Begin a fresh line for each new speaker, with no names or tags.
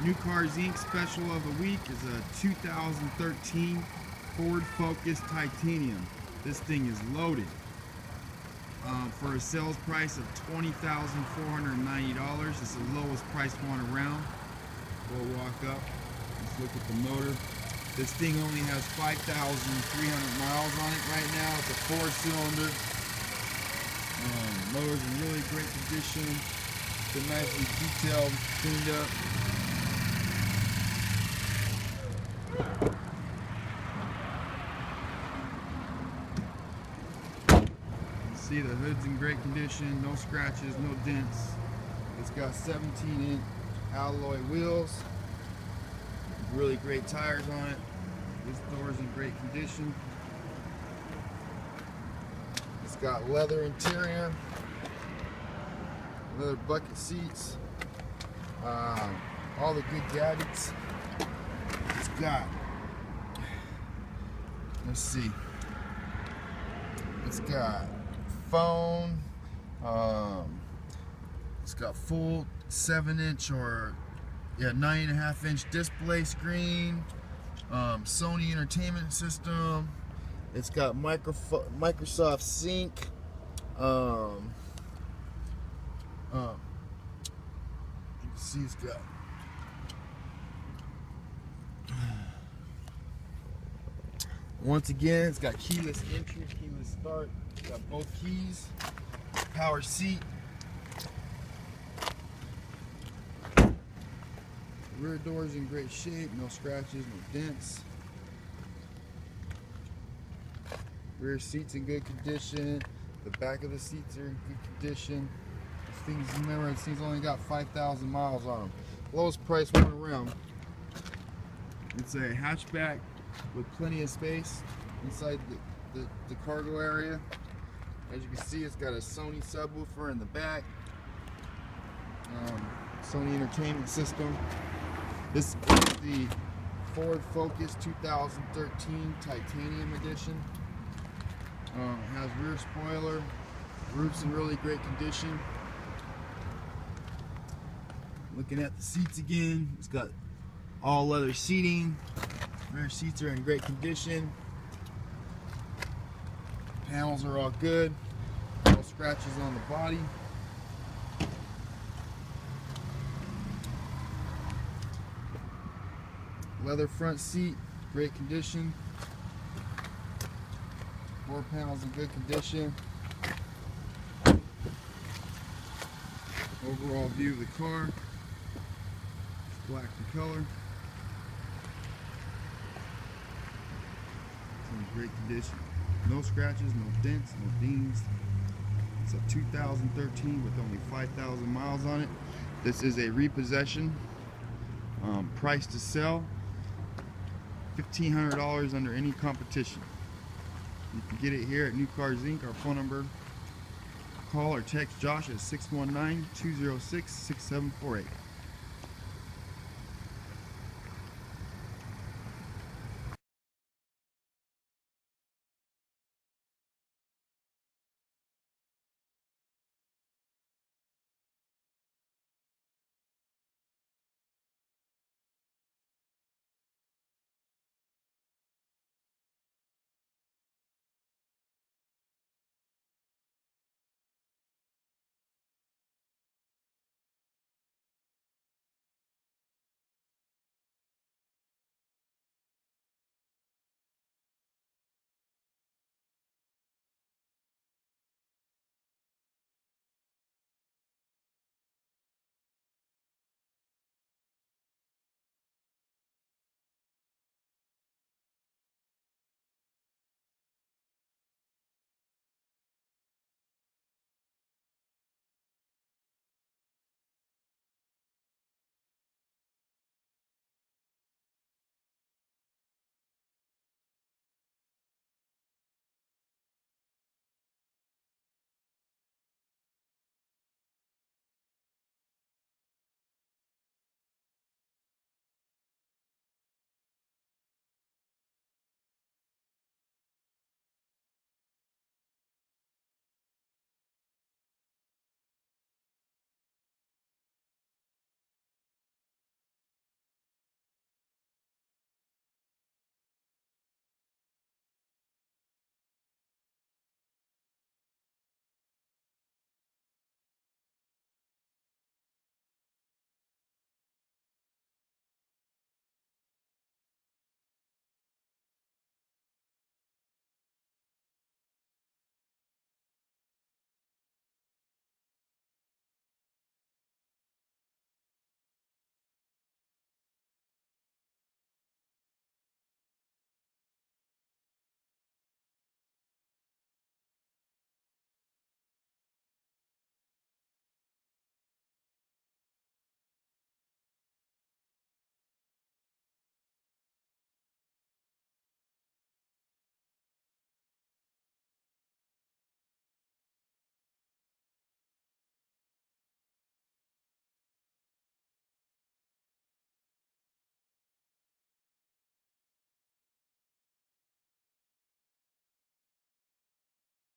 New Cars Inc. special of the week is a 2013 Ford Focus Titanium. This thing is loaded for a sales price of $20,490. It's the lowest priced one around. We'll walk up. Let's look at the motor. This thing only has 5,300 miles on it right now. It's a 4-cylinder. Motor's in really great condition. It's been nicely detailed, cleaned up. See, the hood's in great condition, no scratches, no dents. It's got 17-inch alloy wheels, really great tires on it. This door's in great condition. It's got leather interior, leather bucket seats, all the good gadgets. It's got, let's see, it's got phone, it's got full 7-inch or 9.5-inch display screen, Sony entertainment system. It's got Microsoft Sync, you can see it's got once again, it's got keyless entry, keyless start. It's got both keys, power seat. Rear door's in great shape, no scratches, no dents. Rear seat's in good condition. The back of the seats are in good condition. Remember, this thing's only got 5,000 miles on them. Lowest price one around. It's a hatchback with plenty of space inside the cargo area. As you can see, it's got a Sony subwoofer in the back, Sony entertainment system. This is the Ford Focus 2013 Titanium Edition. It has rear spoiler, roof's in really great condition. Looking at the seats again, it's got all leather seating. Rear seats are in great condition. Panels are all good. No scratches on the body. Leather front seat, great condition. 4 panels in good condition. Overall view of the car. It's black in color. It's in great condition. No scratches, no dents, no dings. It's a 2013 with only 5,000 miles on it. This is a repossession. Price to sell, $1,500 under any competition. You can get it here at New Cars Inc. Our phone number, call or text Josh at 619-206-6748.